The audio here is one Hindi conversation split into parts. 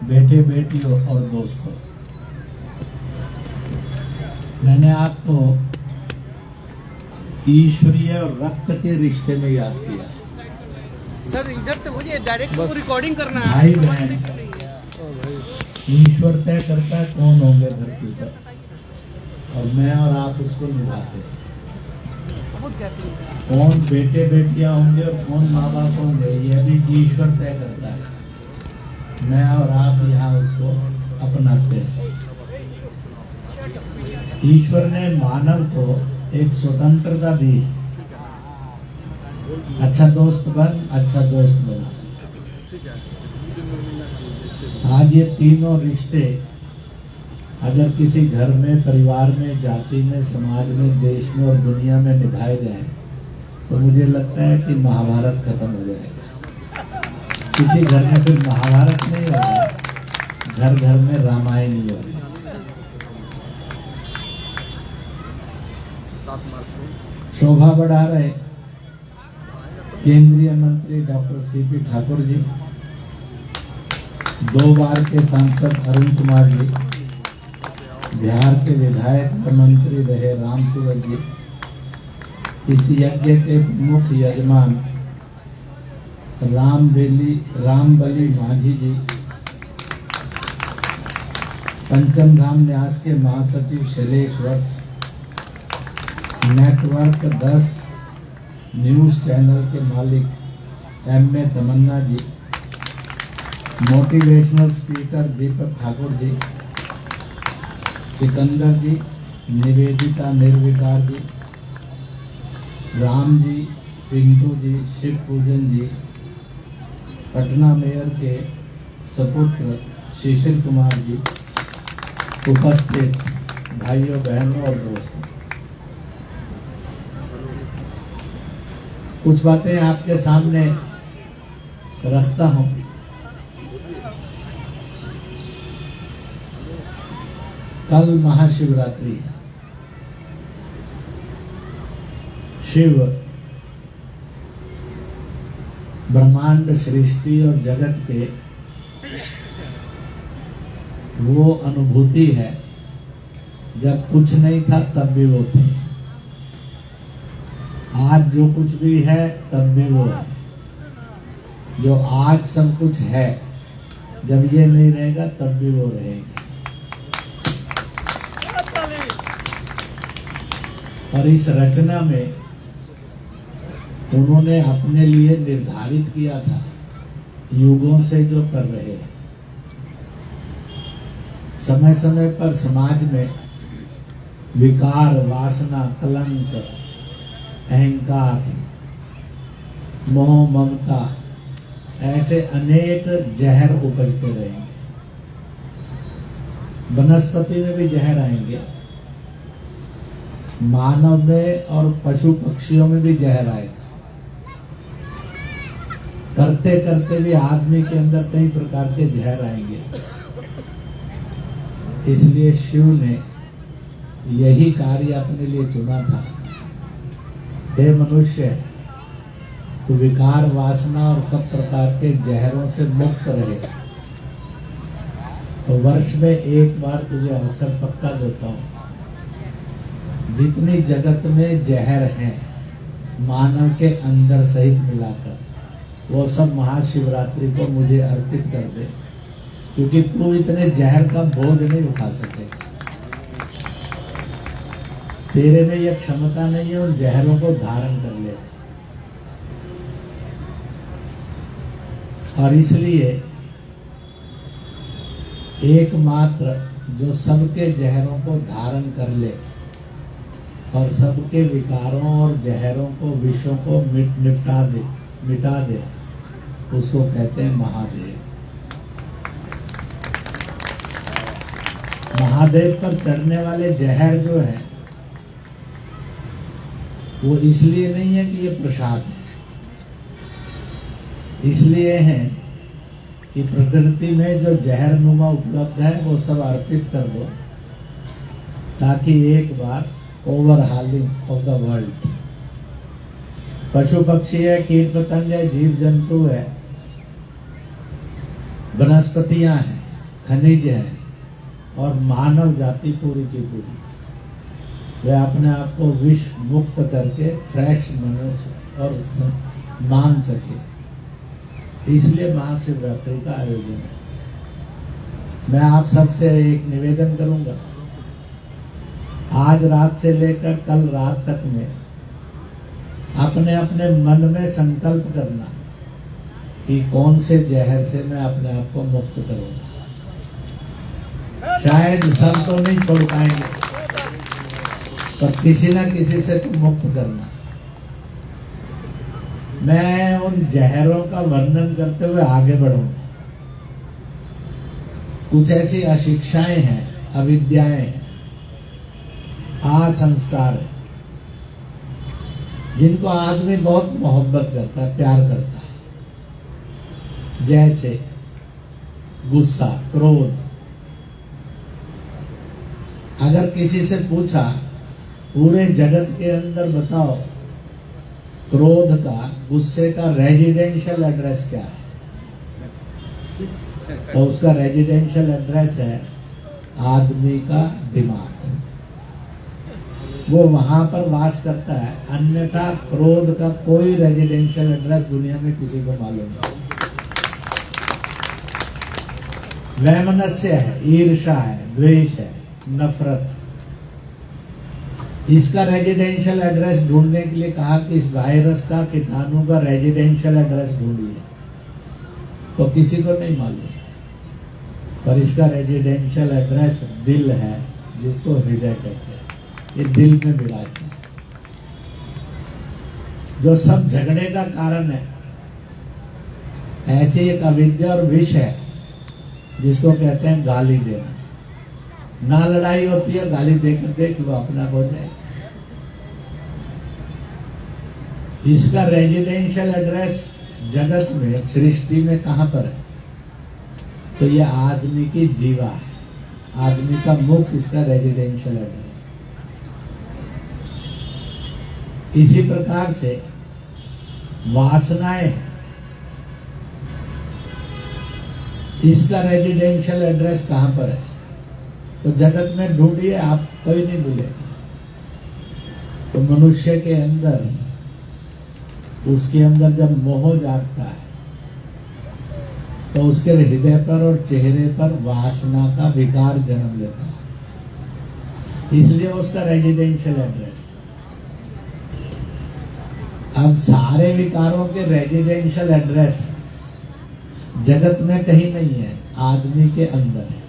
बेटे बेटियों और दोस्तों, मैंने आपको ईश्वरीय और रक्त के रिश्ते में याद किया। सर इधर से मुझे डायरेक्ट वो रिकॉर्डिंग करना है। भाई बहन, ईश्वर तय करता है कौन होंगे धरती पर, और मैं और आप उसको निभाते हैं। कौन बेटे बेटियां होंगे और कौन माँ बाप होंगे, यह भी ईश्वर तय करता है। मैं और आप यहाँ उसको अपनाते हैं। ईश्वर ने मानव को एक स्वतंत्रता दी, अच्छा दोस्त बन, अच्छा दोस्त बना। आज ये तीनों रिश्ते अगर किसी घर में, परिवार में, जाति में, समाज में, देश में और दुनिया में निभाए जाएं, तो मुझे लगता है कि महाभारत खत्म हो जाएगा। किसी घर में फिर महाभारत नहीं होगा, घर घर में रामायण ही होगी। शोभा बढ़ा रहे केंद्रीय मंत्री डॉक्टर सीपी ठाकुर जी, 2 बार के सांसद अरुण कुमार जी, बिहार के विधायक और मंत्री रहे राम सूरज जी, इस यज्ञ के मुख्य यजमान रामबली माझी जी, पंचम धाम न्यास के महासचिव शैलेश वत्स, नेटवर्क 10 न्यूज चैनल के मालिक एम.ए. तमन्ना जी, मोटिवेशनल स्पीकर दीपक ठाकुर जी, सिकंदर जी, निवेदिता निर्विकार जी, राम जी, पिंटू जी, शिव पूजन जी, पटना मेयर के सपुत्र शिशिर कुमार जी, उपस्थित भाइयों बहनों और दोस्तों, कुछ बातें आपके सामने रखता हूं। कल महाशिवरात्रि है। शिव ब्रह्मांड, सृष्टि और जगत के वो अनुभूति है, जब कुछ नहीं था तब भी वो थे। आज जो कुछ भी है तब भी वो है। जो आज सब कुछ है, जब ये नहीं रहेगा तब भी वो रहेगी। और इस रचना में उन्होंने अपने लिए निर्धारित किया था, युगों से जो कर रहे हैं। समय समय पर समाज में विकार, वासना, कलंक, अहंकार, मोह, ममता, ऐसे अनेक जहर उपजते रहेंगे। वनस्पति में भी जहर आएंगे, मानव में और पशु पक्षियों में भी जहर आएगा। करते करते भी आदमी के अंदर कई प्रकार के जहर आएंगे। इसलिए शिव ने यही कार्य अपने लिए चुना था। हे मनुष्य, तू विकार, वासना और सब प्रकार के जहरों से मुक्त रहे, तो वर्ष में एक बार तुझे अवसर पक्का देता हूं। जितनी जगत में जहर हैं मानव के अंदर सहित मिलाकर, वो सब महाशिवरात्रि को मुझे अर्पित कर दे, क्योंकि तू इतने जहर का बोझ नहीं उठा सकेगा। तेरे में यह क्षमता नहीं है उन जहरों को धारण कर ले। और इसलिए एकमात्र जो सबके जहरों को धारण कर ले और सबके विकारों और जहरों को, विषयों को मिटा दे, उसको कहते हैं महादेव। महादेव पर चढ़ने वाले जहर जो है, वो इसलिए नहीं है कि ये प्रसाद है, इसलिए है कि प्रकृति में जो जहरनुमा उपलब्ध है वो सब अर्पित कर दो, ताकि एक बार ओवरहालिंग ऑफ द वर्ल्ड, पशु पक्षी है, कीट पतंग है, जीव जंतु है, वनस्पतियां हैं, खनिज है और मानव जाति पूरी की पूरी वे अपने आप को विष मुक्त करके फ्रेश मनुष्य और मान सके, इसलिए महाशिवरात्रि का आयोजन है। मैं आप सबसे एक निवेदन करूंगा, आज रात से लेकर कल रात तक में अपने अपने मन में संकल्प करना कि कौन से जहर से मैं अपने आप को मुक्त करूंगा। शायद सब तो नहीं छोड़ पाएंगे, पर किसी ना किसी से तो मुक्त करना। मैं उन जहरों का वर्णन करते हुए आगे बढ़ूंगा। कुछ ऐसी अशिक्षाएं हैं, अविद्याएं हैं, असंस्कार है, जिनको आदमी बहुत मोहब्बत करता है, प्यार करता है। जैसे गुस्सा, क्रोध। अगर किसी से पूछा पूरे जगत के अंदर बताओ क्रोध का, गुस्से का रेजिडेंशियल एड्रेस क्या है, तो उसका रेजिडेंशियल एड्रेस है आदमी का दिमाग। वो वहां पर वास करता है, अन्यथा क्रोध का कोई रेजिडेंशियल एड्रेस दुनिया में किसी को मालूम नहीं। वैमनस्य है, ईर्ष्या है, द्वेष है, नफरत। इसका रेजिडेंशियल एड्रेस ढूंढने के लिए कहा कि इस वायरस का, कीटाणु का रेजिडेंशियल एड्रेस ढूंढिए, तो किसी को नहीं मालूम। पर इसका रेजिडेंशियल एड्रेस दिल है, जिसको हृदय कहते हैं। ये दिल में विराजता है, जो सब झगड़े का कारण है। ऐसी एक अविद्या और विष है जिसको कहते हैं गाली देना। ना लड़ाई होती है, गाली देकर देख लो, अपना हो जाए। इसका रेजिडेंशियल एड्रेस जगत में, सृष्टि में कहां पर है, तो ये आदमी की जीवा है, आदमी का मुख इसका रेजिडेंशियल एड्रेस। इसी प्रकार से वासनाएं, इसका रेजिडेंशियल एड्रेस कहां पर है, तो जगत में ढूंढिए, आप कोई नहीं मिलेगा। तो मनुष्य के अंदर, उसके अंदर जब मोह जागता है तो उसके हृदय पर और चेहरे पर वासना का विकार जन्म लेता है, इसलिए उसका रेजिडेंशियल एड्रेस। अब सारे विकारों के रेजिडेंशियल एड्रेस जगत में कहीं नहीं है, आदमी के अंदर है।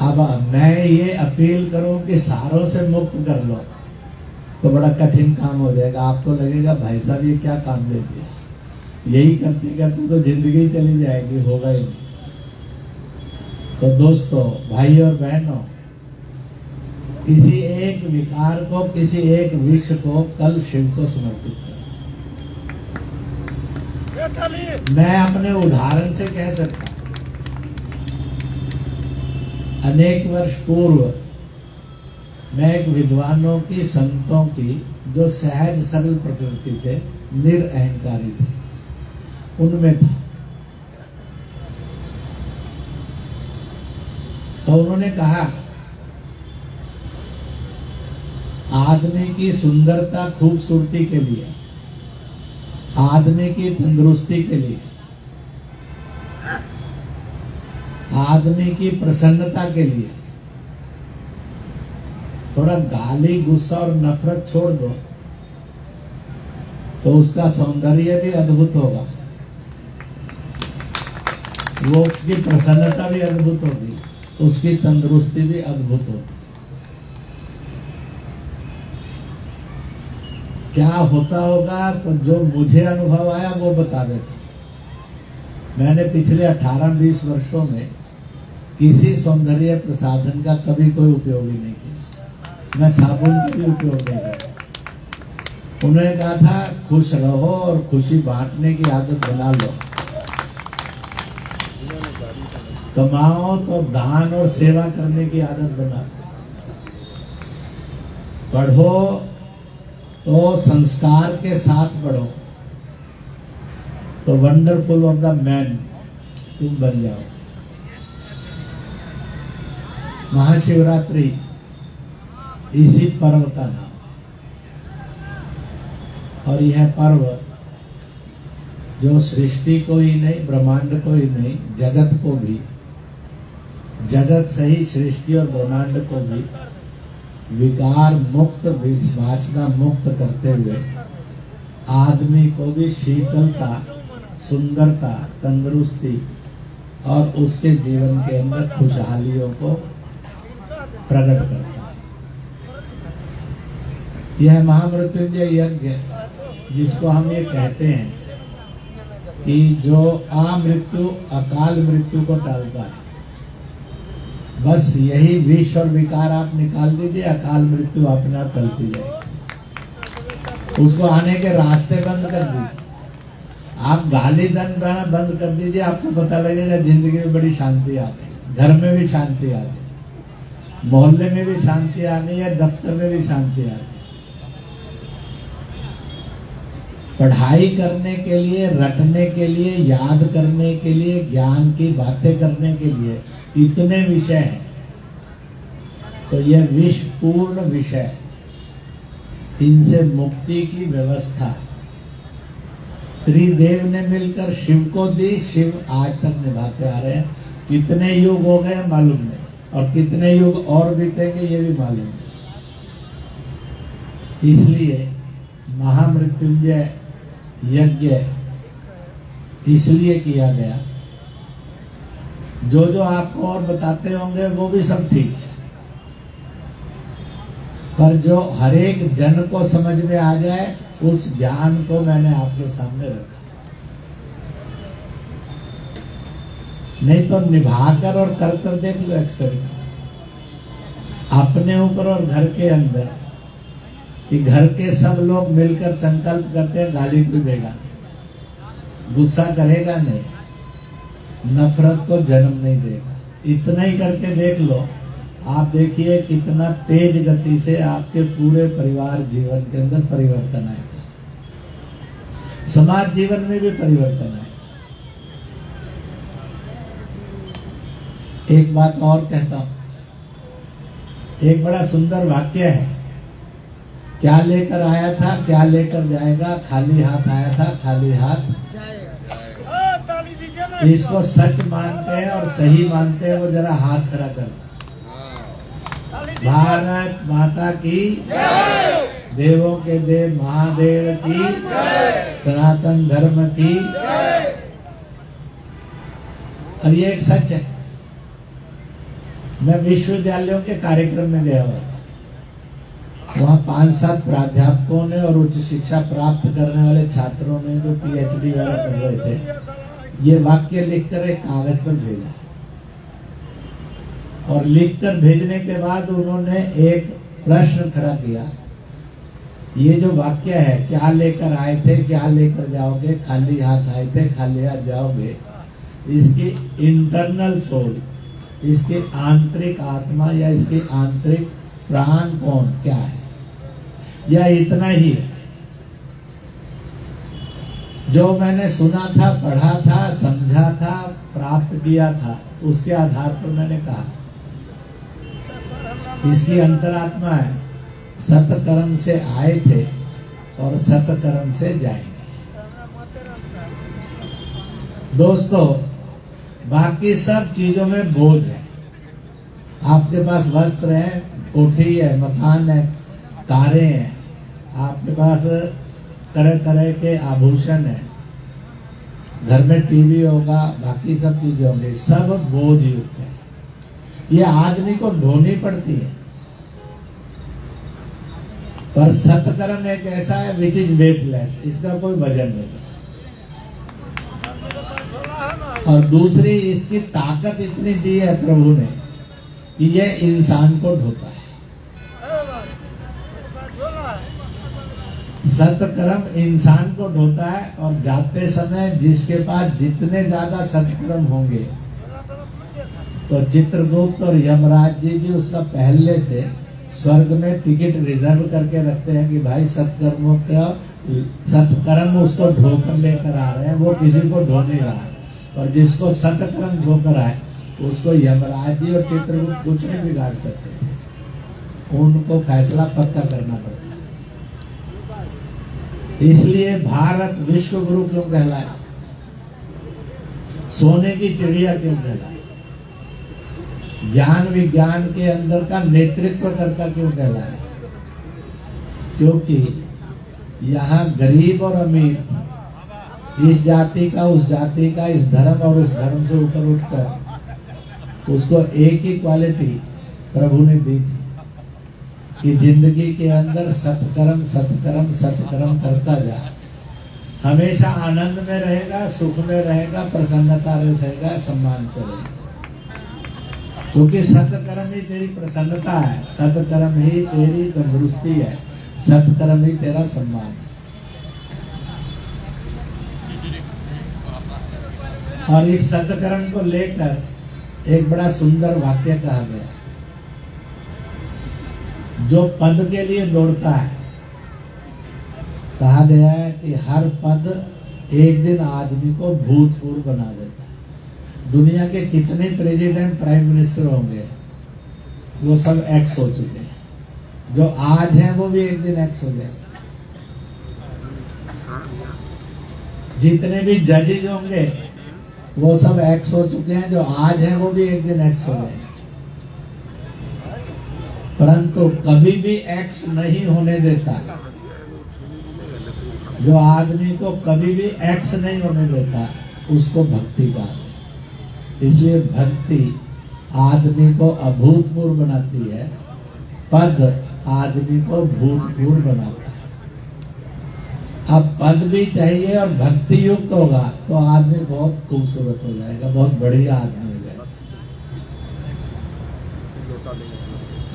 अब मैं ये अपील करूं कि सारों से मुक्त कर लो, तो बड़ा कठिन काम हो जाएगा। आपको लगेगा भाई साहब ये क्या काम दे दिया, यही करते करते तो जिंदगी चली जाएगी, होगा ही नहीं। तो दोस्तों, भाई और बहनों, किसी एक विकार को, किसी एक विष को कल शिव को समर्पित करो। मैं अपने उदाहरण से कह सकता हूं, अनेक वर्ष पूर्व मैं एक विद्वानों की, संतों की, जो सहज सरल प्रकृति थे, निरअहंकारी थे, उनमें था। तो उन्होंने कहा, आदमी की सुंदरता, खूबसूरती के लिए, आदमी की तंदुरुस्ती के लिए, आदमी की प्रसन्नता के लिए थोड़ा गाली, गुस्सा और नफरत छोड़ दो, तो उसका सौंदर्य भी अद्भुत होगा, वो उसकी प्रसन्नता भी अद्भुत होगी, उसकी तंदुरुस्ती भी अद्भुत होगी। क्या होता होगा, तो जो मुझे अनुभव आया वो बता देता। मैंने पिछले 18-20 वर्षों में किसी सौंदर्य प्रसाधन का कभी कोई उपयोग ही नहीं किया, मैं साबुन का भी उपयोग नहीं किया। उन्होंने कहा था, खुश रहो और खुशी बांटने की आदत बना लो, कमाओ तो दान और सेवा करने की आदत बना लो, पढ़ो तो संस्कार के साथ पढ़ो, तो वंडरफुल ऑफ द मैन तुम बन जाओ। महाशिवरात्रि इसी पर्व का नाम है। और यह पर्व जो सृष्टि को ही नहीं, ब्रह्मांड को ही नहीं, जगत को भी, जगत सही सृष्टि और ब्रह्मांड को भी विकार मुक्त, वासना मुक्त करते हुए आदमी को भी शीतलता, सुंदरता, तंदुरुस्ती और उसके जीवन के अंदर खुशहालियों को प्रकट करता है। यह महामृत्युंजय यज्ञ, जिसको हम ये कहते हैं कि जो अमृत्यु, अकाल मृत्यु को टालता है, बस यही विष और विकार आप निकाल दीजिए, अकाल मृत्यु अपने आप टलती जाएगी। उसको आने के रास्ते बंद कर दीजिए, आप गाली दंड देना बंद कर दीजिए, आपको पता लगेगा जिंदगी में बड़ी शांति आ गई, घर में भी शांति आ गई, मोहल्ले में भी शांति आ गई है, दफ्तर में भी शांति आ गई। पढ़ाई करने के लिए, रटने के लिए, याद करने के लिए, ज्ञान की बातें करने के लिए इतने विषय हैं, तो यह विषपूर्ण विषय, इनसे मुक्ति की व्यवस्था त्रिदेव ने मिलकर शिव को दी, शिव आज तक निभाते आ रहे हैं। कितने युग हो गए मालूम नहीं, और कितने युग और बीतेंगे ये भी मालूम नहीं। इसलिए महामृत्युंजय यज्ञ इसलिए किया गया। जो जो आपको और बताते होंगे वो भी सब ठीक है, पर जो हर एक जन को समझ में आ जाए उस ज्ञान को मैंने आपके सामने रखा। नहीं तो निभाकर और कर कर देख लो एक्सपेरिमेंट अपने ऊपर और घर के अंदर, कि घर के सब लोग मिलकर संकल्प करते हैं गाली भी देगा, गुस्सा करेगा नहीं, नफरत को जन्म नहीं देगा। इतना ही करके देख लो, आप देखिए कितना तेज गति से आपके पूरे परिवार जीवन के अंदर परिवर्तन आएगा, समाज जीवन में भी परिवर्तन आएगा। एक बात और कहता हूं, एक बड़ा सुंदर वाक्य है, क्या लेकर आया था क्या लेकर जाएगा, खाली हाथ आया था खाली हाथ। इसको सच मानते हैं और सही मानते हैं वो जरा हाथ खड़ा कर। भारत माता की जय, देवों के देव महादेव की जय, सनातन धर्म की जय। और ये एक सच है। मैं विश्वविद्यालयों के कार्यक्रम में गया हुआ था, वहाँ 5-7 प्राध्यापकों ने और उच्च शिक्षा प्राप्त करने वाले छात्रों ने जो PhD वगैरह कर रहे थे, ये वाक्य लिखकर एक कागज पर भेजा, और लिखकर भेजने के बाद उन्होंने एक प्रश्न खड़ा किया। ये जो वाक्य है, क्या लेकर आए थे क्या लेकर जाओगे, खाली हाथ आए थे खाली हाथ जाओगे, इसकी इंटरनल सोल, इसकी आंतरिक आत्मा या इसकी आंतरिक प्राण कौन क्या है, या इतना ही है। जो मैंने सुना था, पढ़ा था, समझा था, प्राप्त किया था, उसके आधार पर मैंने कहा इसकी अंतरात्मा है, सतकर्म से आए थे और सतकर्म से जाएंगे। दोस्तों, बाकी सब चीजों में बोझ है। आपके पास वस्त्र है, कोठी है, मकान है, कारें हैं, आपके पास तरह तरह के आभूषण है, घर में टीवी होगा, बाकी सब चीजें होंगी, सब बोझ युक्त है। ये आदमी को ढोनी पड़ती है। पर सत्कर्म एक ऐसा है विच इज वेटलेस, इसका कोई वजन नहीं है। और दूसरी, इसकी ताकत इतनी दी है प्रभु ने कि ये इंसान को ढोता है। सत्कर्म इंसान को ढोता है, और जाते समय जिसके पास जितने ज्यादा सत्कर्म होंगे, तो चित्रगुप्त और यमराज जी भी उसका पहले से स्वर्ग में टिकट रिजर्व करके रखते हैं कि भाई सत्कर्म उसको ढोकर लेकर आ रहे हैं, वो किसी को ढो नहीं रहा है। और जिसको सतकर्म होकर आए उसको यमराज जी और चित्रगुप्त कुछ नहीं बिगाड़ सकते थे, उनको फैसला पक्का करना पड़ता है। इसलिए भारत विश्व गुरु क्यों कहलाया, सोने की चिड़िया क्यों कहलाया, ज्ञान विज्ञान के अंदर का नेतृत्व करता क्यों कहलाया, क्योंकि यहाँ गरीब और अमीर, इस जाति का उस जाति का, इस धर्म और उस धर्म से ऊपर उठकर उसको एक ही क्वालिटी प्रभु ने दी थी कि जिंदगी के अंदर सत्कर्म सत्कर्म सत्कर्म करता जा, हमेशा आनंद में रहेगा, सुख में रहेगा, प्रसन्नता से रहेगा, सम्मान से रहेगा। क्योंकि सत्कर्म ही तेरी प्रसन्नता है, सत्कर्म ही तेरी तंदुरुस्ती है, सत्कर्म ही तेरा सम्मान है। और इस सत्कर्म को लेकर एक बड़ा सुंदर वाक्य कहा गया, जो पद के लिए दौड़ता है, कहा गया है कि हर पद एक दिन आदमी को भूतपूर्व बना देता है। दुनिया के कितने प्रेसिडेंट प्राइम मिनिस्टर होंगे वो सब एक्स हो चुके हैं, जो आज हैं वो भी एक दिन एक्स हो जाएंगे। जितने भी जजेज होंगे वो सब एक्स हो चुके हैं, जो आज हैं वो भी एक दिन एक्स हो जाएंगे। परंतु कभी भी एक्स नहीं होने देता, जो आदमी को कभी भी एक्स नहीं होने देता उसको भक्ति कहते हैं। इसलिए भक्ति आदमी को अभूतपूर्व बनाती है, पद आदमी को भूतपूर्व बनाता है। अब पद भी चाहिए और भक्ति युक्त होगा तो आदमी बहुत खूबसूरत हो जाएगा, बहुत बढ़िया आदमी हो जाएगा।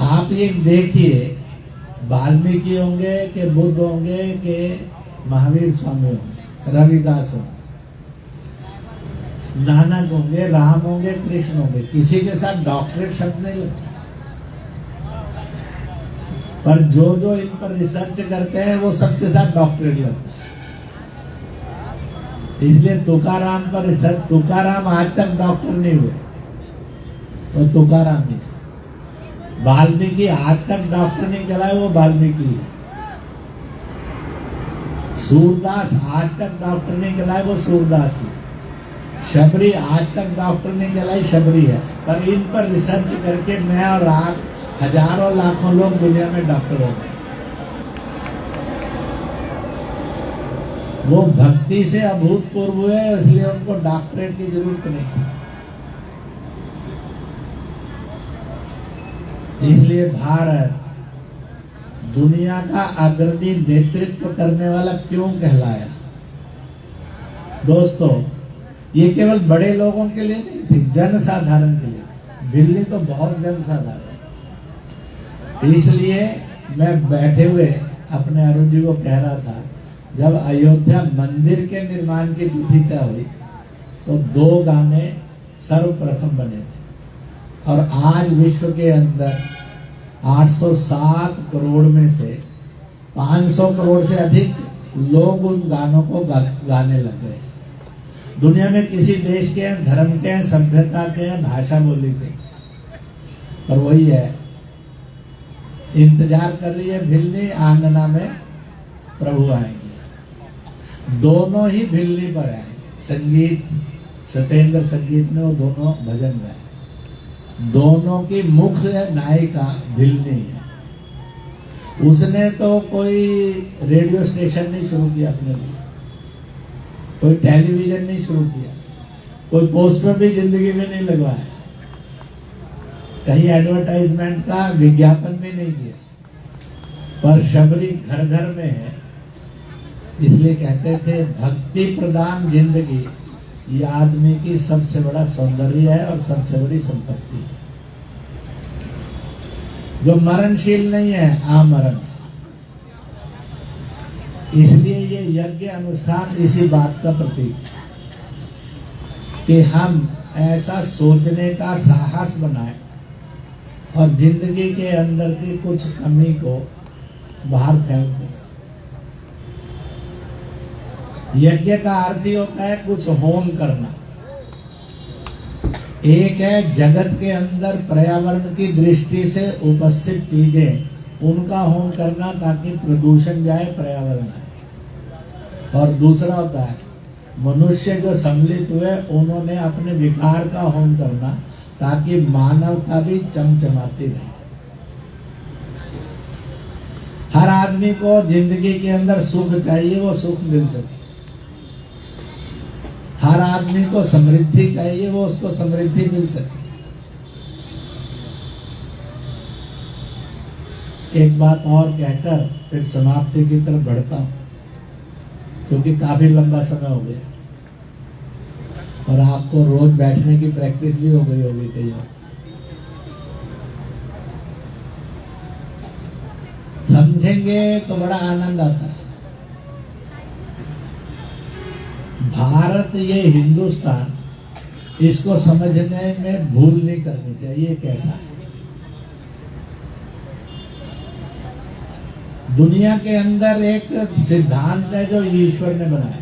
आप ये देखिए, वाल्मीकि होंगे कि बुद्ध होंगे कि महावीर स्वामी होंगे, रविदास होंगे, नानक होंगे, राम होंगे, कृष्ण होंगे, किसी के साथ डॉक्टरेट शब्द नहीं लगता। पर जो जो इन पर रिसर्च करते हैं वो सबके साथ डॉक्टरेट लगता है। इसलिए तुकाराम पर रिसर्च, तुकाराम आज तक डॉक्टर नहीं हुए, वो तुकाराम नहीं। वाल्मीकि आज तक डॉक्टर नहीं चला है, वो वाल्मीकि है। सूरदास आज तक डॉक्टर नहीं चला है, वो सूरदास है। शबरी आज तक डॉक्टर नहीं चलाई, शबरी है। पर इन पर रिसर्च करके मैं और आप हजारों लाखों लोग दुनिया में डॉक्टर हो गए। वो भक्ति से अभूतपूर्व हुए, इसलिए उनको डॉक्टरेट की जरूरत नहीं। इसलिए भारत दुनिया का अग्रणी नेतृत्व करने वाला क्यों कहलाया? दोस्तों, ये केवल बड़े लोगों के लिए नहीं थी, जनसाधारण के लिए थी। दिल्ली तो बहुत जनसाधारण, इसलिए मैं बैठे हुए अपने अरुण जी को कह रहा था, जब अयोध्या मंदिर के निर्माण की तिथि तय हुई तो 2 गाने सर्वप्रथम बने थे, और आज विश्व के अंदर 807 करोड़ में से 500 करोड़ से अधिक लोग उन गानों को गाने लग गए। दुनिया में किसी देश के हैं, धर्म के हैं, सभ्यता के हैं, भाषा बोली के, पर वही है, इंतजार कर रही है भिल्ली, आंगना में प्रभु आएंगे। दोनों ही भिल्ली पर आए। संगीत, सत्येंद्र संगीत में वो दोनों भजन गाए। दोनों की मुख्य नायिका भिल्ली है। उसने तो कोई रेडियो स्टेशन नहीं शुरू किया अपने लिए, कोई टेलीविजन नहीं शुरू किया, कोई पोस्टर भी जिंदगी में नहीं लगवाया, कहीं एडवर्टाइजमेंट का विज्ञापन भी नहीं किया। पर शबरी घर घर में है, इसलिए कहते थे भक्ति प्रदान जिंदगी ये आदमी की सबसे बड़ा सौंदर्य है और सबसे बड़ी संपत्ति है, जो मरणशील नहीं है, आमरण। इसलिए ये यज्ञ अनुष्ठान इसी बात का प्रतीक है कि हम ऐसा सोचने का साहस बनाएं और जिंदगी के अंदर की कुछ कमी को बाहर फेंक दें। यज्ञ का अर्थ ही होता है कुछ होम करना, एक है जगत के अंदर पर्यावरण की दृष्टि से उपस्थित चीजें उनका होम करना ताकि प्रदूषण जाए, पर्यावरण आए। और दूसरा होता है मनुष्य जो सम्मिलित हुए उन्होंने अपने विकार का होम करना ताकि मानवता भी चमचमाती रहे। हर आदमी को जिंदगी के अंदर सुख चाहिए, वो सुख मिल सके। हर आदमी को समृद्धि चाहिए, वो उसको समृद्धि मिल सके। एक बात और कहकर फिर समाप्ति की तरफ बढ़ता हूं, क्योंकि काफी लंबा समय हो गया और आपको रोज बैठने की प्रैक्टिस भी हो गई होगी कई बार। समझेंगे तो बड़ा आनंद आता है। भारत ये हिंदुस्तान, इसको समझने में भूल नहीं करनी चाहिए। कैसा है दुनिया के अंदर एक सिद्धांत है जो ईश्वर ने बनाया,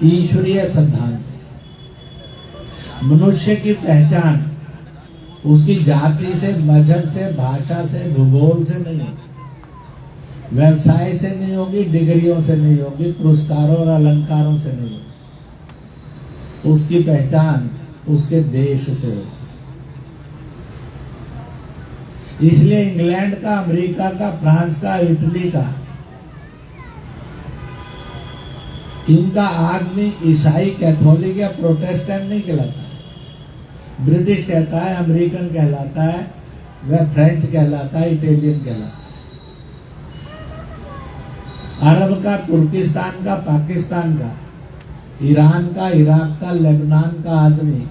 ईश्वरीय सिद्धांत है। मनुष्य की पहचान उसकी जाति से, मजहब से, भाषा से, भूगोल से नहीं होगी, व्यवसाय से नहीं होगी, डिग्रियों से नहीं होगी, पुरस्कारों और अलंकारों से नहीं होगी। उसकी पहचान उसके देश से होगी। इसलिए इंग्लैंड का, अमेरिका का, फ्रांस का, इटली का, इनका आदमी ईसाई, कैथोलिक या प्रोटेस्टेंट नहीं कहलाता है। ब्रिटिश कहता है, अमेरिकन कहलाता है, वह फ्रेंच कहलाता है, इटालियन कहलाता है। अरब का, तुर्किस्तान का, पाकिस्तान का, ईरान का, इराक का, लेबनान का आदमी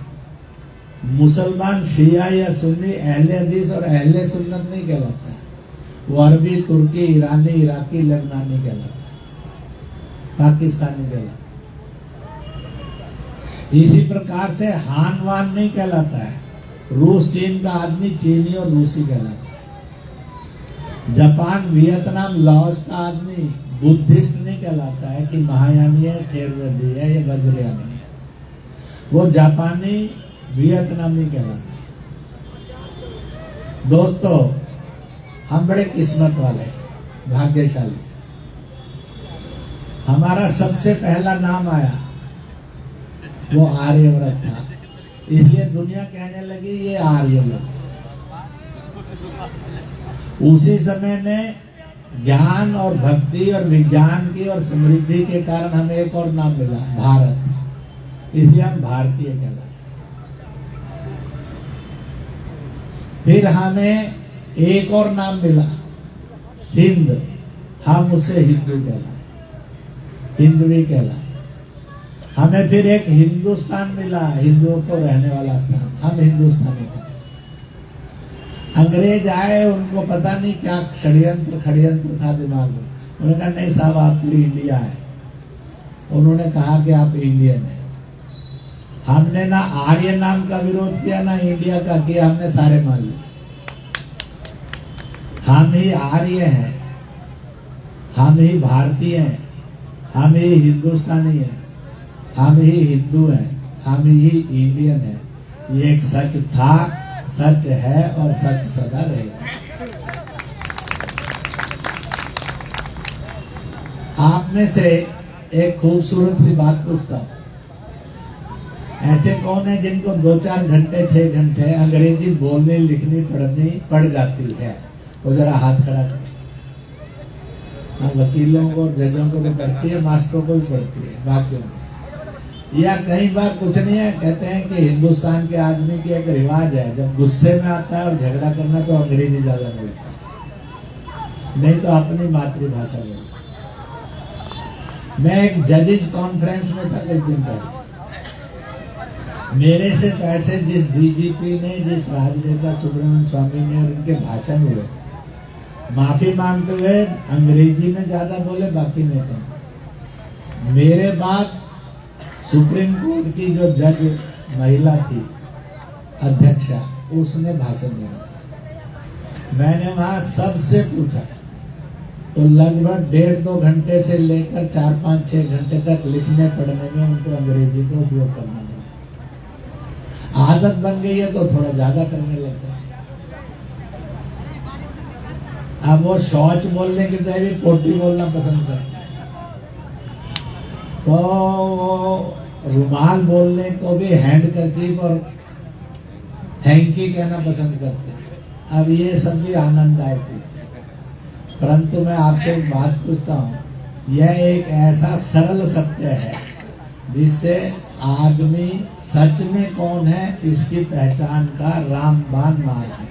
मुसलमान, शिया या सुन्नी, अहले हदीस और अहले सुन्नत नहीं कहलाता है। वो अरबी, तुर्की, ईरानी, इराकी, लेबनानी कहलाता है, पाकिस्तानी कहलाता है। इसी प्रकार से हान वान नहीं कहलाता है। रूस, चीन का आदमी चीनी और रूसी कहलाता है। जापान, वियतनाम, लाओस का आदमी बुद्धिस्ट नहीं कहलाता है कि महायानी है, थेरवादी है या वज्रयानी है। वो जापानी, वियतनामी कहलाता है। दोस्तों, हम बड़े किस्मत वाले, भाग्यशाली। हमारा सबसे पहला नाम आया वो आर्यव्रत था, इसलिए दुनिया कहने लगी ये आर्य लोग। उसी समय में ज्ञान और भक्ति और विज्ञान की और समृद्धि के कारण हमें एक और नाम मिला, भारत। इसलिए हम भारतीय कहलाए। फिर हमें एक और नाम मिला, हिंद। हम उससे हिंदू कहलाए, हिंदवी कहलाए। हमें फिर एक हिंदुस्तान मिला, हिंदुओं को रहने वाला स्थान, हम हिंदुस्तानी कहलाए। अंग्रेज आए, उनको पता नहीं क्या षड्यंत्र था दिमाग में। उन्होंने कहा नहीं साहब, आप तो इंडिया है। उन्होंने कहा कि आप इंडियन है। हमने ना आर्य नाम का विरोध किया, ना इंडिया का किया, हमने सारे मान लिए। हम ही आर्य हैं, हम ही भारतीय हैं, हम ही हिंदुस्तानी हैं, हम ही हिंदू हैं, हम ही इंडियन हैं। ये एक सच था, सच है और सच सदा रहेगा। आप में से एक खूबसूरत सी बात पूछता हूं, ऐसे कौन है जिनको 2-4 घंटे 6 घंटे अंग्रेजी बोलने, लिखनी, पढ़नी पड़ जाती है? वो जरा हाथ खड़ा कर। हाँ, वकीलों को, जजों को तो पढ़ती है, मास्टरों को भी पढ़ती है, बाकियों को। या कई बार कुछ नहीं है, कहते हैं कि हिंदुस्तान के आदमी की एक रिवाज है, जब गुस्से में आता है और झगड़ा करना तो अंग्रेजी ज्यादा बोलता है, नहीं तो अपनी मातृभाषा बोलता है। मैं एक जजेज कॉन्फ्रेंस में था कुछ दिन पहले। मेरे से पैसे जिस डीजीपी ने, जिस राजनेता सुब्रमण्यम स्वामी ने और उनके भाषण हुए, माफी मांगते हुए अंग्रेजी में ज्यादा बोले, बाकी में कम। मेरे बाद सुप्रीम कोर्ट की जो जज महिला थी, अध्यक्षा, उसने भाषण दिया। मैंने वहां सबसे पूछा तो लगभग 1.5-2 घंटे से लेकर 4-5-6 घंटे तक लिखने पढ़ने में उनको अंग्रेजी का उपयोग करना पड़ा। आदत बन गई है तो थोड़ा ज्यादा करने लगता है। अब वो शौच बोलने की जगह पोटी बोलना पसंद करते हैं, तो वो रुमाल बोलने को भी हैंड करचीफ और हैंकी कहना पसंद करते हैं। अब ये सब भी आनंददायक चीज है। परंतु मैं आपसे एक बात पूछता हूँ, यह एक ऐसा सरल सत्य है जिससे आदमी सच में कौन है इसकी पहचान का रामबाण मार्ग है।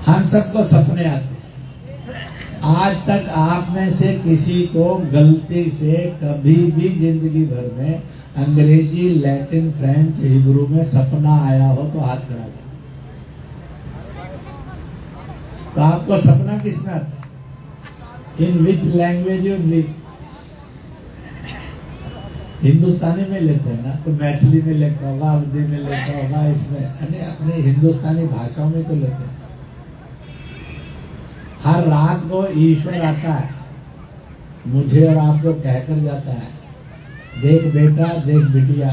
हम सबको सपने आते हैं। आज तक आप में से किसी को गलती से कभी भी जिंदगी भर में अंग्रेजी, लैटिन, फ्रेंच, हिब्रू में सपना आया हो तो हाथ खड़ा करो। तो आपको सपना किसमें आता है? इन विच लैंग्वेज यू रीड? हिंदुस्तानी में लेते हैं ना, तो मैथिली में लेता होगा, अवधी में लेता होगा, इसमें अपनी हिंदुस्तानी भाषाओं में तो लेते हैं। हर रात को ईश्वर आता है, मुझे और आपको कहकर जाता है, देख बेटा, देख बिटिया,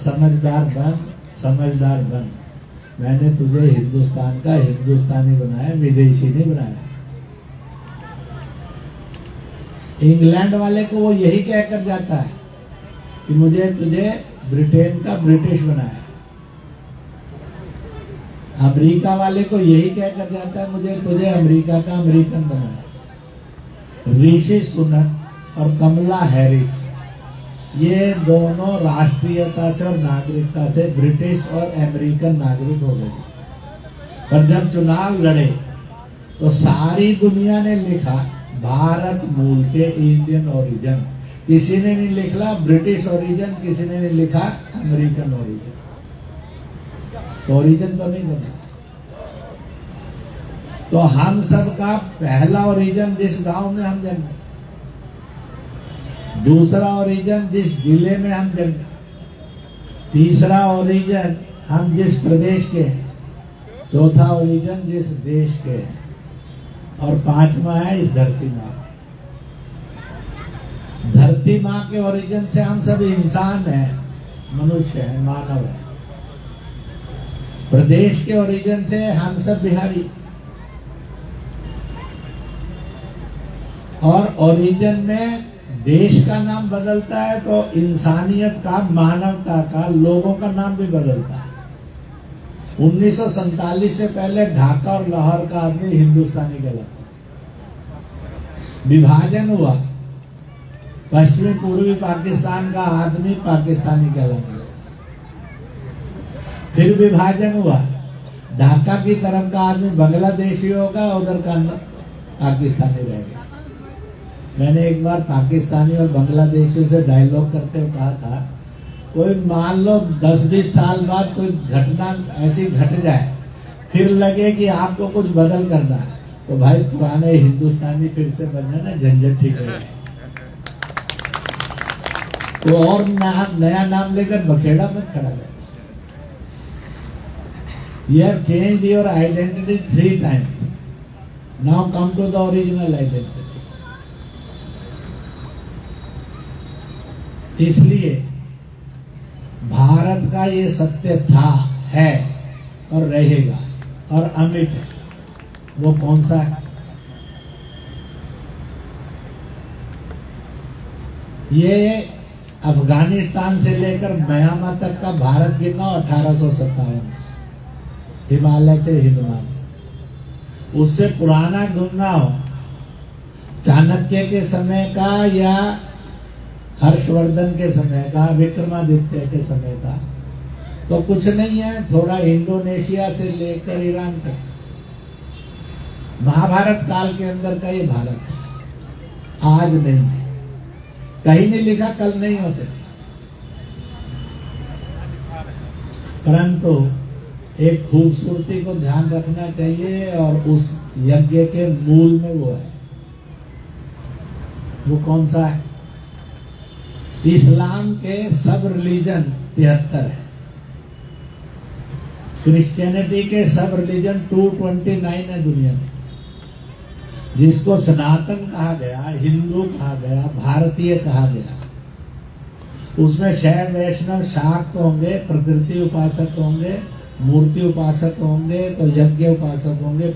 समझदार बन, समझदार बन। मैंने तुझे हिंदुस्तान का हिंदुस्तानी बनाया, विदेशी नहीं बनाया। इंग्लैंड वाले को वो यही कहकर जाता है कि मुझे तुझे ब्रिटेन का ब्रिटिश बनाया। अमेरिका वाले को यही कहकर जाता है, मुझे तुझे अमेरिका का अमेरिकन बनाया। ऋषि सुनक और कमला हैरिस, ये दोनों राष्ट्रीयता से और नागरिकता से ब्रिटिश और अमेरिकन नागरिक हो गए। पर जब चुनाव लड़े तो सारी दुनिया ने लिखा भारत मूल के, इंडियन ओरिजिन। किसी ने नहीं लिखा ब्रिटिश ओरिजिन, किसी ने नहीं लिखा अमेरिकन ओरिजिन। तो ओरिजिन तो नहीं बना। तो हम सब का पहला ओरिजिन जिस गांव में हम जन्मे, दूसरा ओरिजिन जिस जिले में हम जन्मे, तीसरा ओरिजिन हम जिस प्रदेश के हैं, चौथा ओरिजिन जिस देश के हैं, और पांचवा है इस धरती माँ के। धरती माँ के ओरिजिन से हम सब इंसान हैं, मनुष्य हैं, मानव है। प्रदेश के ओरिजिन से हम सब बिहारी, और ओरिजिन में देश का नाम बदलता है तो इंसानियत का, मानवता का, लोगों का नाम भी बदलता है। 1947 से पहले ढाका और लाहौर का आदमी हिंदुस्तानी कहलाता। विभाजन हुआ, पश्चिमी पूर्वी पाकिस्तान का आदमी पाकिस्तानी कहलाने लगा। फिर विभाजन हुआ, ढाका की तरफ का आदमी बांग्लादेशी होगा, उधर का पाकिस्तानी रहेगा। मैंने एक बार पाकिस्तानी और बांग्लादेशियों से डायलॉग करते हुए कहा था, कोई मान लो 10-20 साल बाद कोई घटना ऐसी घट जाए, फिर लगे कि आपको कुछ बदल करना है, तो भाई पुराने हिंदुस्तानी फिर से बन जाए ना, झंझट ठीक हो जाए। तो और नया नाम लेकर बखेड़ा मत खड़ा कर। You have changed your identity 3 times. Now come to the original identity. इसलिए भारत का ये सत्य था, है और रहेगा और अमिट है। वो कौन सा है? ये अफगानिस्तान से लेकर म्यांमार तक का भारत गिना 1857, हिमालय से हिंदमालय। उससे पुराना ढूंढना हो, चाणक्य के समय का या हर्षवर्धन के समय का, विक्रमादित्य के समय का, तो कुछ नहीं है। थोड़ा इंडोनेशिया से लेकर ईरान तक महाभारत काल के अंदर का ये भारत है। आज नहीं है, कहीं नहीं लिखा, कल नहीं हो सकता। परंतु एक खूबसूरती को ध्यान रखना चाहिए, और उस यज्ञ के मूल में वो है। वो कौन सा है? इस्लाम के सब रिलीजन 73 है, क्रिश्चियनिटी के सब रिलीजन 229 है दुनिया में। जिसको सनातन कहा गया, हिंदू कहा गया, भारतीय कहा गया, उसमें शैव वैष्णव शाक्त होंगे, प्रकृति उपासक होंगे, मूर्ति उपासक होंगे, तो यज्ञ उपासक होंगे,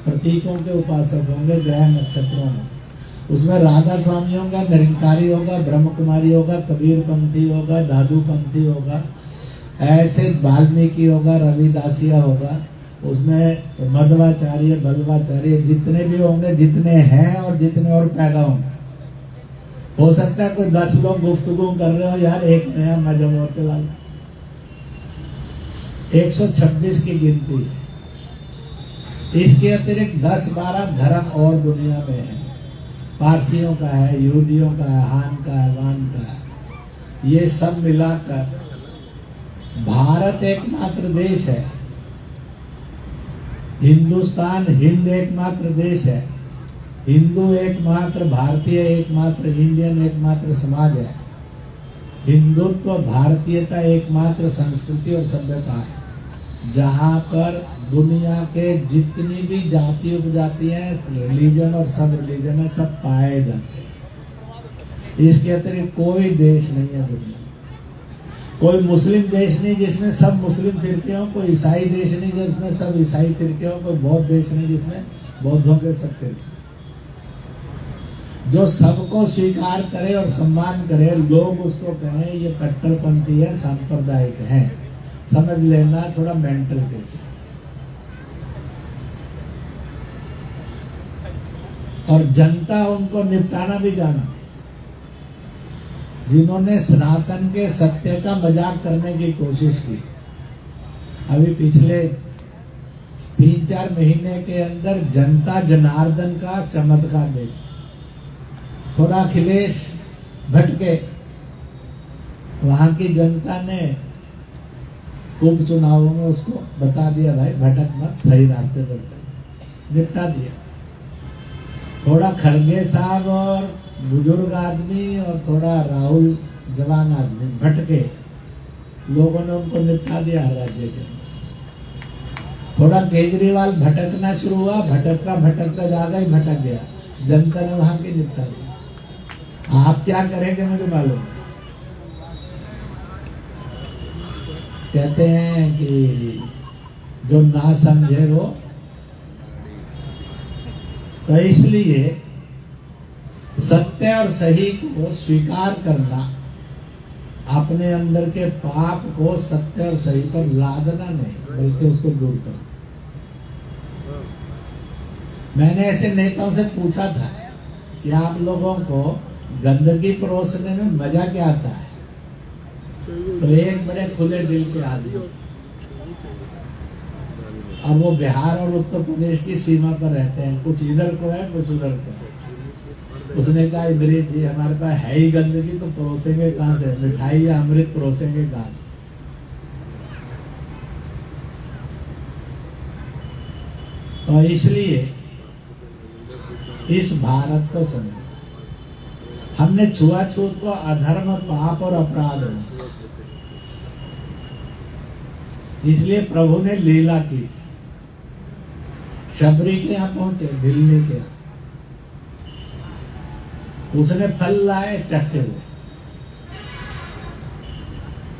प्रतीकों के उपासक होंगे, ग्रह नक्षत्रों में। उसमें राधा स्वामी होगा, निरंकारी होगा, ब्रह्म कुमारी होगा, कबीर पंथी होगा, दादू पंथी होगा, ऐसे वाल्मीकि होगा, रविदासिया होगा, उसमें मध्वाचार्य, बल्वाचार्य, जितने भी होंगे, जितने हैं और जितने और पैदा होंगे। हो सकता है कोई 10 लोग गुफ्तगू कर रहे हो, यार एक नया मजहब और चला लो। 126 की गिनती है। इसके अतिरिक्त 10-12 धर्म और दुनिया में है। पारसियों का है, यहूदियों का है, हान का है, वान का है। ये सब मिलाकर भारत एकमात्र देश है, हिंदुस्तान हिंद एकमात्र देश है, हिंदू एकमात्र, भारतीय एकमात्र, इंडियन एकमात्र समाज है। हिंदुत्व भारतीयता एकमात्र संस्कृति और सभ्यता है, जहाँ पर दुनिया के जितनी भी जाति उपजाति हैं, रिलीजन और सब रिलीजन है, सब पाए जाते हैं। इसके अतिरिक्त कोई देश नहीं है दुनिया में। कोई मुस्लिम देश नहीं जिसमें सब मुस्लिम फिरके हों, कोई ईसाई देश नहीं जिसमें सब ईसाई फिरके हों, कोई बौद्ध देश नहीं जिसमें बौद्धों के सब फिरके। जो सबको स्वीकार करे और सम्मान करे, लोग उसको कहें ये कट्टरपंथी है, सांप्रदायिक है, समझ लेना थोड़ा मेंटल केस है। और जनता उनको निपटाना भी जानती है। जिन्होंने सनातन के सत्य का मजाक करने की कोशिश की, अभी पिछले 3-4 महीने के अंदर जनता जनार्दन का चमत्कार देखी। थोड़ा अखिलेश भटके, वहां की जनता ने उपचुनावों में उसको बता दिया, भाई भटक मत, सही रास्ते पर चल, निपटा दिया। थोड़ा खड़गे साहब और बुजुर्ग आदमी और थोड़ा राहुल जवान आदमी भटके, लोगों ने उनको निपटा दिया हर राज्य के अंदर। थोड़ा केजरीवाल भटकना शुरू हुआ, भटकता भटकता ज्यादा ही भटक गया, जनता ने वहां की निपटा दिया। आप क्या करेंगे मुझे मालूम। कहते हैं कि जो ना समझे वो, तो इसलिए सत्य और सही को स्वीकार करना, अपने अंदर के पाप को सत्य और सही पर लादना नहीं, बल्कि उसको दूर करना। मैंने ऐसे नेताओं से पूछा था कि आप लोगों को गंदगी परोसने में मजा क्या आता है, तो एक बड़े खुले दिल के आदमी, अब वो बिहार और उत्तर प्रदेश की सीमा पर रहते हैं, कुछ इधर को है कुछ उधर को है। उसने कहा इमरीत जी हमारे पास है ही गंदगी, तो परोसेंगे कहाँ से, मिठाई या अमृत परोसेंगे कहाँ से। तो इसलिए इस भारत को समझ, हमने छुआछूत को अधर्म, पाप और अपराध है, इसलिए प्रभु ने लीला की। शबरी के यहाँ पहुंचे, दिल्ली के यहाँ, उसने फल लाए, चखे हुए,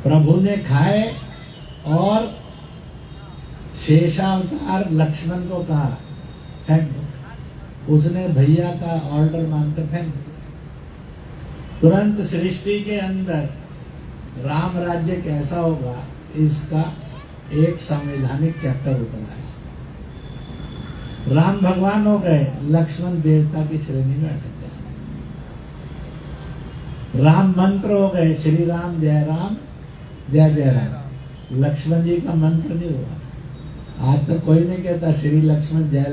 प्रभु ने खाए और शेषावतार लक्ष्मण को कहा फेंक दो, उसने भैया का ऑर्डर मानकर फेंक दिया। तुरंत सृष्टि के अंदर राम राज्य कैसा होगा इसका एक संवैधानिक चैप्टर उतर आया। राम भगवान हो गए, लक्ष्मण देवता की श्रेणी में अटक गए। राम मंत्र हो गए, श्री राम जय जय राम, लक्ष्मण जी का मंत्र नहीं हुआ। आज तक कोई नहीं कहता श्री लक्ष्मण जय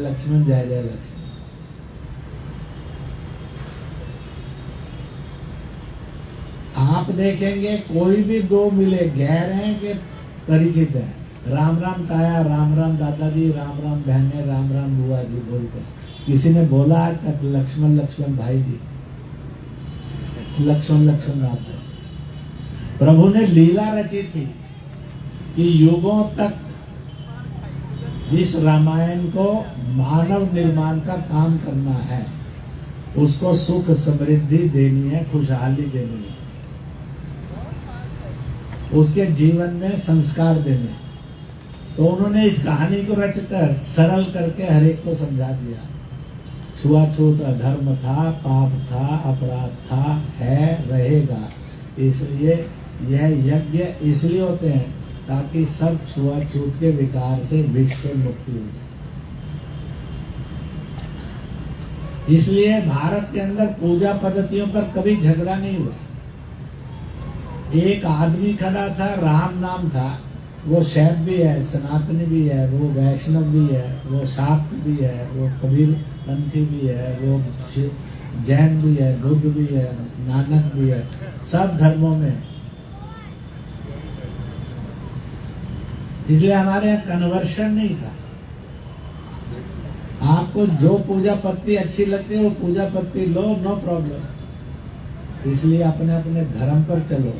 जय लक्ष्मण। आप देखेंगे कोई भी दो मिले, गैर हैं कि परिचित है, राम राम ताया, राम राम दादाजी, राम राम बहने, राम राम बुआ जी बोलते, किसी ने बोला आज तक लक्ष्मण लक्ष्मण भाई जी, लक्ष्मण लक्ष्मण आते। प्रभु ने लीला रची थी कि युगों तक जिस रामायण को मानव निर्माण का काम करना है, उसको सुख समृद्धि देनी है, खुशहाली देनी है। उसके जीवन में संस्कार देने। तो उन्होंने इस कहानी को रचकर सरल करके हर एक को समझा दिया। छुआछूत अधर्म था, पाप था, अपराध था, है, रहेगा। इसलिए यह यज्ञ इसलिए होते हैं ताकि सब छुआछूत के विकार से विश्व से मुक्ति हो जाए। इसलिए भारत के अंदर पूजा पद्धतियों पर कभी झगड़ा नहीं हुआ। एक आदमी खड़ा था, राम नाम था, वो शैव भी है, सनातनी भी है, वो वैष्णव भी है, वो शाक्त भी है, वो कबीर पंथी भी है, वो जैन भी है, बुद्ध भी है, नानक भी है, सब धर्मों में। इसलिए हमारे यहाँ कन्वर्शन नहीं था। आपको जो पूजा पत्ती अच्छी लगती है वो पूजा पत्ती लो, नो प्रॉब्लम। इसलिए अपने अपने धर्म पर चलो।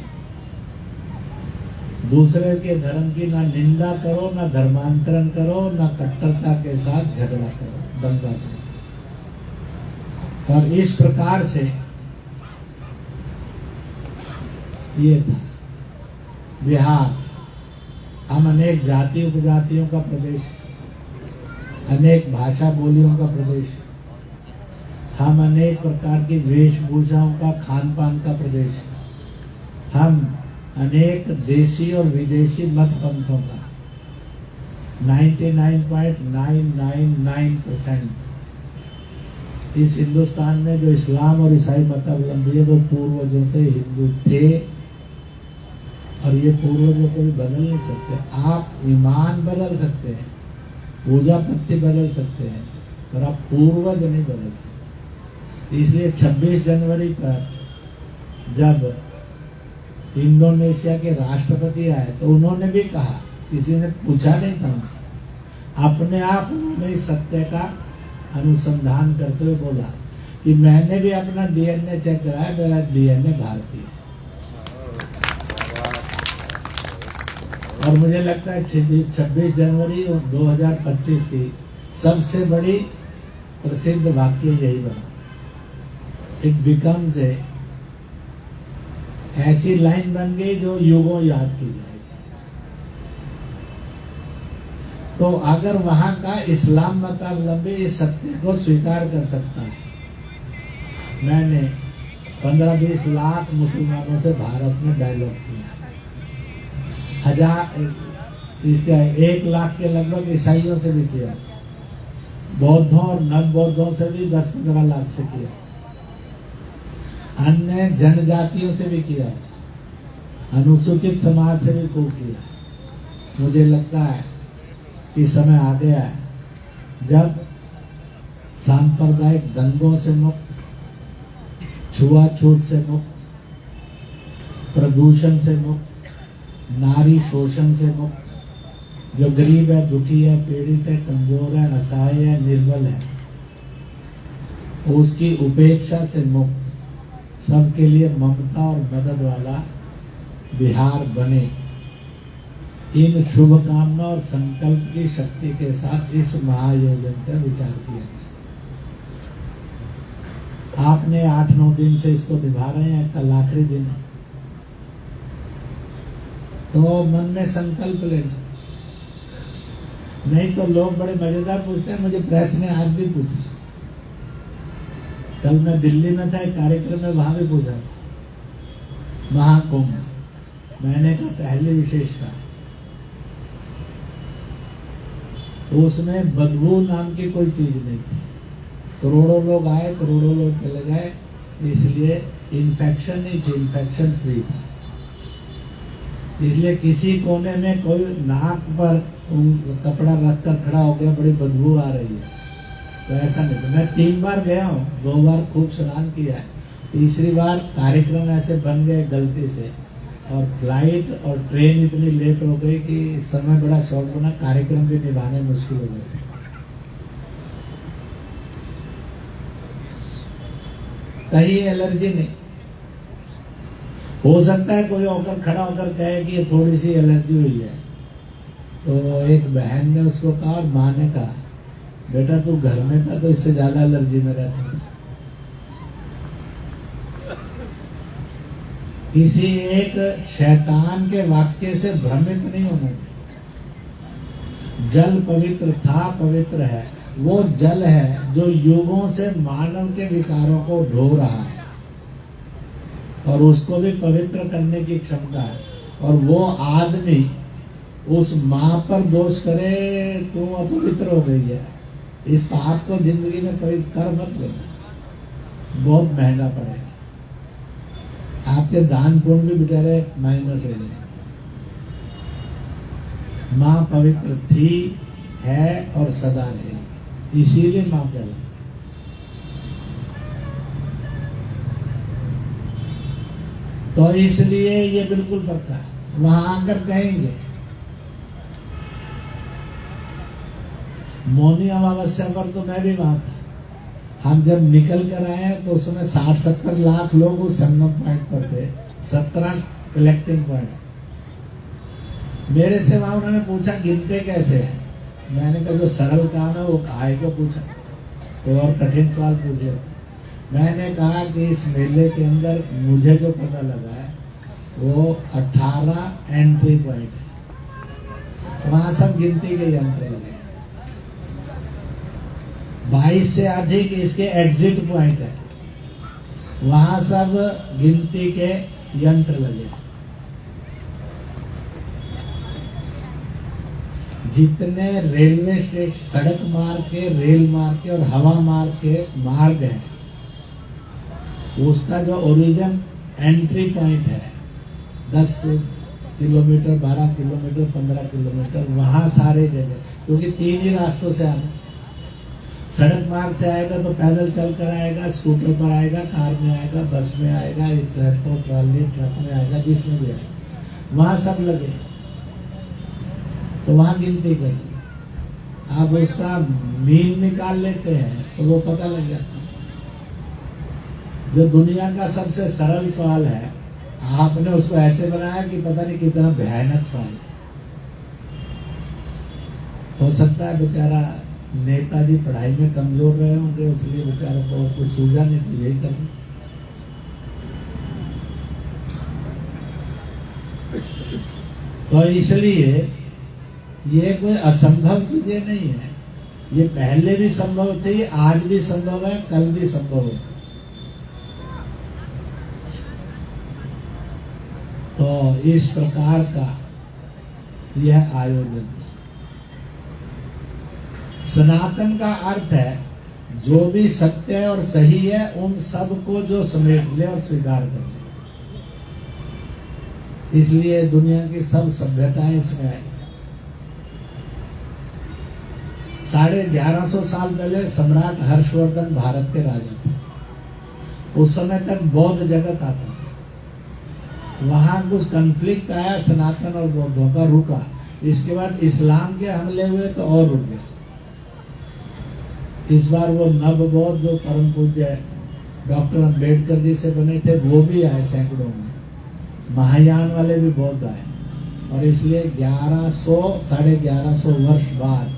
दूसरे के धर्म की ना निंदा करो, ना धर्मांतरण करो, ना कट्टरता के साथ झगड़ा करो, दंगा करो। और इस प्रकार से ये था बिहार। हम अनेक जाति उपजातियों का प्रदेश, अनेक भाषा बोलियों का प्रदेश, हम अनेक प्रकार की वेशभूषाओं का, खान पान का प्रदेश, हम अनेक देशी और विदेशी मत पंथों का 99.999% इस हिंदुस्तान में जो इस्लाम और ईसाई मतावलंबी है वो पूर्वजों से हिंदू थे और ये पूर्वजों को भी बदल नहीं सकते। आप ईमान बदल सकते हैं, पूजा पत्ती बदल सकते हैं, पर आप पूर्वज नहीं बदल सकते। इसलिए 26 जनवरी पर जब इंडोनेशिया के राष्ट्रपति आए तो उन्होंने भी कहा, किसी ने पूछा नहीं था उनसे, अपने आप उन्होंने सत्य का अनुसंधान करते हुए बोला कि मैंने भी अपना डीएनए चेक कराया, मेरा डीएनए भारतीय है। और मुझे लगता है 26 जनवरी 2025 की सबसे बड़ी प्रसिद्ध वाक्य यही बना, इट बिकम्स ए, ऐसी लाइन बन गई जो युगों याद की जाएगी। तो अगर वहां का इस्लाम मतावलंबी इस सत्य को स्वीकार कर सकता है, मैंने 15-20 लाख मुसलमानों से भारत में डायलॉग किया, 1 लाख के लगभग ईसाइयों से भी किया, बौद्धों और नव बौद्धों से भी 10-15 लाख से किया, अन्य जनजातियों से भी किया, अनुसूचित समाज से भी खूब किया। मुझे लगता है कि समय आ गया है जब सांप्रदायिक दंगों से मुक्त, छुआछूत से मुक्त, प्रदूषण से मुक्त, नारी शोषण से मुक्त, जो गरीब है, दुखी है, पीड़ित है, कमजोर है, असहाय है, निर्बल है, उसकी उपेक्षा से मुक्त, सबके लिए ममता और मदद वाला बिहार बने। इन शुभकामना और संकल्प की शक्ति के साथ इस महायोजन का विचार किया गया। आपने 8-9 दिन से इसको निभा रहे हैं, कल आखिरी दिन है, तो मन में संकल्प लेना। नहीं तो लोग बड़े मजेदार पूछते हैं, मुझे प्रेस ने आज भी पूछा, कल मैं दिल्ली में था एक कार्यक्रम में, वहां भी पूछा था, महाकुंभ, मैंने कहा पहली विशेषता उसमें बदबू नाम की कोई चीज नहीं थी। करोड़ों लोग आए, करोड़ों लोग चले गए, इसलिए इन्फेक्शन नहीं थी, इन्फेक्शन फ्री था। इसलिए किसी कोने में कोई नाक पर कपड़ा रखकर खड़ा हो गया, बड़ी बदबू आ रही है, तो ऐसा नहीं था। मैं 3 बार गया हूँ, 2 बार खूब स्नान किया है, तीसरी बार कार्यक्रम ऐसे बन गए गलती से, और फ्लाइट और ट्रेन इतनी लेट हो गई कि समय बड़ा शॉर्ट बना, कार्यक्रम भी निभाने मुश्किल हो गए। कहीं एलर्जी नहीं, हो सकता है कोई होकर खड़ा होकर कहे कि ये थोड़ी सी एलर्जी हुई है। तो एक बहन ने उसको कहा और माँ ने कहा, बेटा तू घर में था तो इससे ज्यादा एलर्जी में रहता था। किसी एक शैतान के वाक्य से भ्रमित नहीं होना चाहिए। जल पवित्र था, पवित्र है। वो जल है जो युगों से मानव के विकारों को ढो रहा है और उसको भी पवित्र करने की क्षमता है। और वो आदमी उस माँ पर दोष करे तू अपवित्र हो गई है, इस पाप को जिंदगी में कभी कर मत लेना, बहुत महंगा पड़ेगा। आपके दान पुण्य भी बेचारे माइनस हो जाएंगे। माँ पवित्र थी, है और सदा रहेगी, इसीलिए माँ कहलाती। तो इसलिए ये बिल्कुल पक्का है, वहां आकर कहेंगे। मौनी अमावस्या पर तो मैं भी वहां था। हम जब निकल कर आए तो उसमें 60-70 लाख लोग उस संगम पॉइंट पर थे, 17 कलेक्टिंग पॉइंट। मेरे से वहां उन्होंने पूछा गिनते कैसे हैं। मैंने कहा जो सरल काम है वो काहे को पूछा, कोई और कठिन सवाल पूछ लेते। मैंने कहा कि इस मेले के अंदर मुझे जो पता लगा है वो 18 एंट्री पॉइंट है, वहां सब गिनती के यंत्र लगे। 22 से अधिक इसके एग्जिट पॉइंट है, वहां सब गिनती के यंत्र लगे। जितने रेलवे स्टेशन, सड़क मार्ग के, रेल मार्ग के और हवा मार्ग के मार्ग हैं, उसका जो ओरिजिन एंट्री पॉइंट है 10 किलोमीटर, 12 किलोमीटर, 15 किलोमीटर, वहां सारे जगह, क्योंकि 3 ही रास्तों से आना। सड़क मार्ग से आएगा तो पैदल चल कर आएगा, स्कूटर पर आएगा, कार में आएगा, बस में आएगा, ट्रैक्टर, ट्रॉली, ट्रक में आएगा, जिसमें भी आएगा, वहां सब लगे। तो वहां गिनती करिए, आप उसका मीन निकाल लेते हैं तो वो पता लग जाता है। जो दुनिया का सबसे सरल सवाल है, आपने उसको ऐसे बनाया कि पता नहीं कितना भयानक सवाल है। हो सकता है बेचारा नेताजी पढ़ाई में कमजोर रहे होंगे, इसलिए बेचारों को कुछ सूझा नहीं, तो यही करना। तो इसलिए ये कोई असंभव चीजें नहीं है, ये पहले भी संभव थी, आज भी संभव है, कल भी संभव है। तो इस प्रकार का यह आयोजन। सनातन का अर्थ है जो भी सत्य है और सही है उन सब को जो समेट ले और स्वीकार कर ले। इसलिए दुनिया की सब सभ्यताएं इसमें आई। 1150 साल पहले सम्राट हर्षवर्धन भारत के राजा थे। उस समय तक बौद्ध जगत आता था, वहां कुछ कन्फ्लिक्ट आया, सनातन और बौद्धों का रुका। इसके बाद इस्लाम के हमले हुए तो और रुक गया। इस बार वो नव बौद्ध जो परम पूज्य डॉक्टर अंबेडकर जी से बने थे वो भी आए सैकड़ों में, महायान वाले भी बौद्ध आए। और इसलिए 1100-1150 वर्ष बाद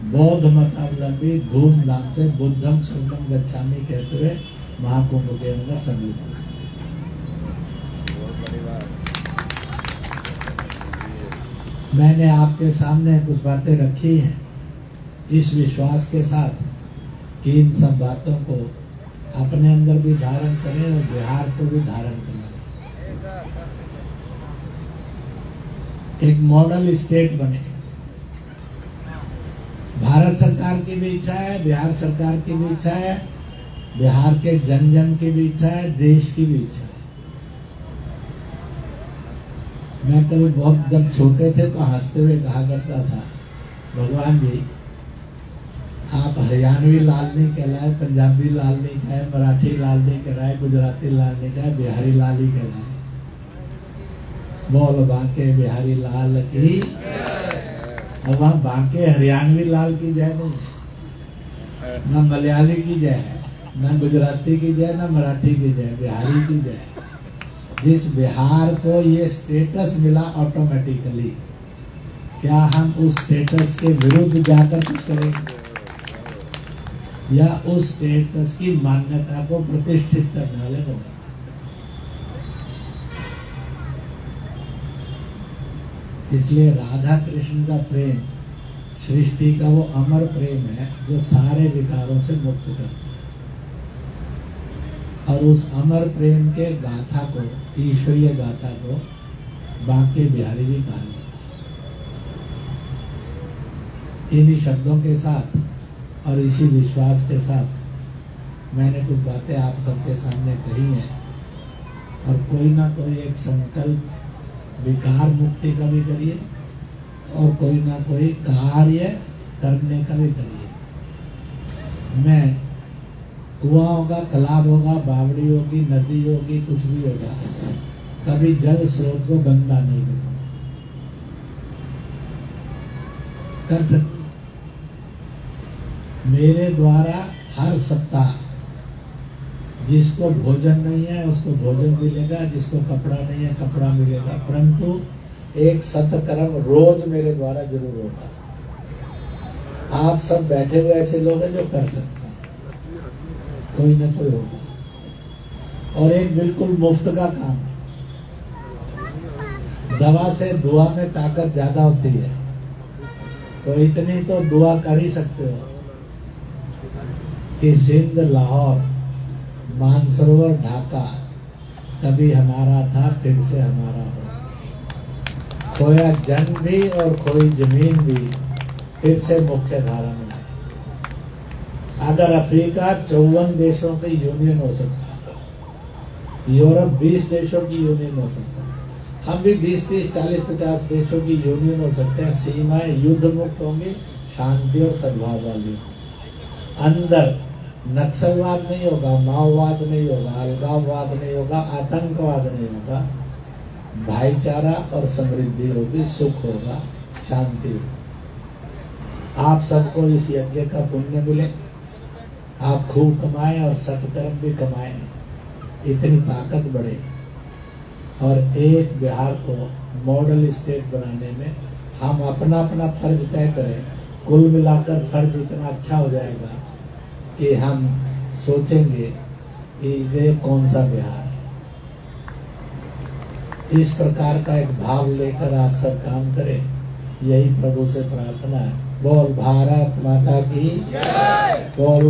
बौद्ध मतावलंबी धूमधाम से बुद्धम शरणम गच्छामि कहते हुए महाकुंभ के अंदर सम्मिलित हुए। मैंने आपके सामने कुछ बातें रखी हैं इस विश्वास के साथ कि इन सब बातों को अपने अंदर भी धारण करें और बिहार को भी धारण करें। एक मॉडल स्टेट बने। भारत सरकार की भी इच्छा है, बिहार सरकार की भी इच्छा है, बिहार के जन जन की भी इच्छा है, देश की भी इच्छा है। मैं कभी बहुत जब छोटे थे तो हंसते हुए कहा करता था, भगवान जी आप हरियाणवी लाल नहीं कहलाए, पंजाबी लाल नहीं कहे, मराठी लाल नहीं कहलाए, गुजराती लाल नहीं कहे, बिहारी लाल ही कहलाए। बोल बांके बिहारी लाल की। अब वहाँ बांके हरियाणवी लाल की जय नहीं, ना मलयाली की जय है, ना गुजराती की जय, ना मराठी की जय, बिहारी की जय। जिस बिहार को ये स्टेटस मिला ऑटोमेटिकली, क्या हम उस स्टेटस के विरुद्ध जाकर कुछ करेंगे या उस स्टेटस की मान्यता को प्रतिष्ठित करने वाले बने? इसलिए राधा कृष्ण का प्रेम सृष्टि का वो अमर प्रेम है जो सारे विकारों से मुक्त करता है। और उस अमर प्रेम के गाथा को, ईश्वरीय गाथा को बांके बिहारी भी कहा जाता है। इन्हीं शब्दों के साथ और इसी विश्वास के साथ मैंने कुछ बातें आप सबके सामने कही हैं। और कोई ना कोई एक संकल्प विकार मुक्ति का भी करिए और कोई ना कोई कार्य करने का भी करिए। मैं कुआं होगा, तालाब होगा, बावड़ी होगी, नदी होगी, कुछ भी होगा, कभी जल स्रोत को गंदा नहीं करूंगा। कर सकते मेरे द्वारा हर सप्ताह जिसको भोजन नहीं है उसको भोजन मिलेगा, जिसको कपड़ा नहीं है कपड़ा मिलेगा, परंतु एक सत्कर्म रोज मेरे द्वारा जरूर होगा। आप सब बैठे हुए ऐसे लोग हैं जो कर सकते हैं, कोई ना कोई होगा। और एक बिल्कुल मुफ्त का काम है। दवा से दुआ में ताकत ज्यादा होती है, तो इतनी तो दुआ कर ही सकते हो कि सिंध, लाहौर, मानसरोवर, ढाका कभी हमारा था फिर से हमारा हो। खोया जन भी और खोई जमीन भी फिर से मुख्य धारा में है। अगर अफ्रीका 54 देशों की यूनियन हो सकता है, यूरोप 20 देशों की यूनियन हो सकता है, हम भी 20, 30, 40, 50 देशों की यूनियन हो सकते हैं। सीमाएं युद्ध मुक्त होंगी, शांति और सद्भाव वाली होंगी। अंदर नक्सलवाद नहीं होगा, माओवाद नहीं होगा, अलगाववाद नहीं होगा, आतंकवाद नहीं होगा, भाईचारा और समृद्धि होगी, सुख होगा, शांति होगी। आप सबको इस यज्ञ का पुण्य मिले, आप खूब कमाएं और सत्कर्म भी कमाएं, इतनी ताकत बढ़े और एक बिहार को मॉडल स्टेट बनाने में हम अपना अपना फर्ज तय करें। कुल मिलाकर फर्ज इतना अच्छा हो जाएगा कि हम सोचेंगे कि वे कौन सा बिहार। इस प्रकार का एक भाव लेकर आप सब काम करें, यही प्रभु से प्रार्थना है। बोल भारत माता की जय। बोल,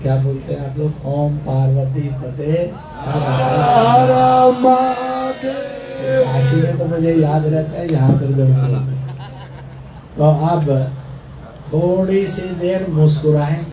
क्या बोलते हैं आप लोग? ओम पार्वती पते हर महादेव। काशी में तो मुझे याद रहता है, यहाँ पर गड़बड़। तो अब थोड़ी सी देर मुस्कुराएं।